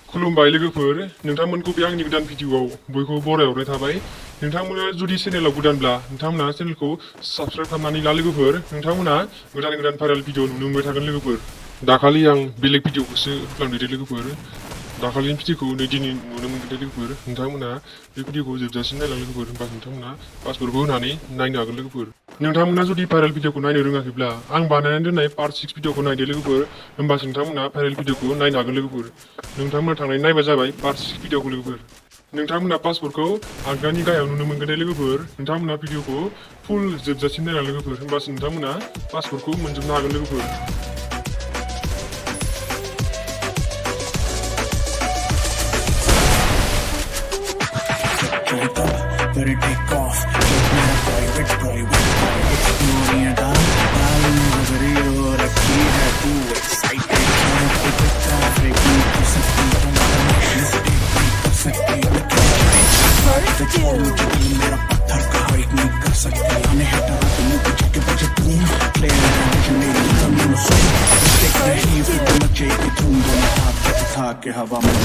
खुलुमबाय लोगोफोर नोंथांमोनखौ बे आंनि गोदान भिडिअआव बयखौबो बरायहरनाय थाबाय नोंथांमोना जुदि चेनेलाव गोदानब्ला नोंथांमोना चेनेलखौ साबस्क्राइब खालामनानै ला लोगोफोर नोंथांमोना गोदान भाइरेल भिडिअ नुनो मोनबाय थागोन लोगोफोर दाखालि आं बेलेग भिडिअखौसो खालामदों लोगोफोर दाखालिनि भिडिअखौ नै दिनै नुनो मोनगोन लोगोफोर नोंथांमोना बे भिडिअखौ जोबजासिम नायलां लोगोफोर होमबा नोंथांमोना पासवर्डखौ होनानै नायनो हागोन लोगोफोर नोंथांमोना जुदि भाइरेल भिडिअखौ नायनो रोङाखैब्ला आं बानायनानै दोननाय पार्ट 6 भिडिअखौ नायदो लोगोफोर होमबासो नोंथांमोना भाइरेल भिडिअखौ नायनो हागोन लोगोफोर नोंथांमोना थांनानै नायबा जाबाय पार्ट 6 भिडिअखौ लोगोफोर नोंथांमोना पासवर्डखौ आगदानि गाहायाव नुनो मोनगोन लोगोफोर नोंथांमोना भिडिअखौ फुल जोबजासिम नायलां लोगोफोर होमबासो नोंथांमोना पासवर्डखौ मोनजोबनो हागोन लोगोफोर But it take off. Private, exploring डाल नजरी हो रखी है तू excited breaking कर सकती mistake नहीं कर सकती मेरा पत्थर का break नहीं कर सकती हमें हटा तुम कुछ के बचे तुम clear मेरी कमी में सो mistake नहीं फिर मचे की तुम दोनों हाथ के हवा में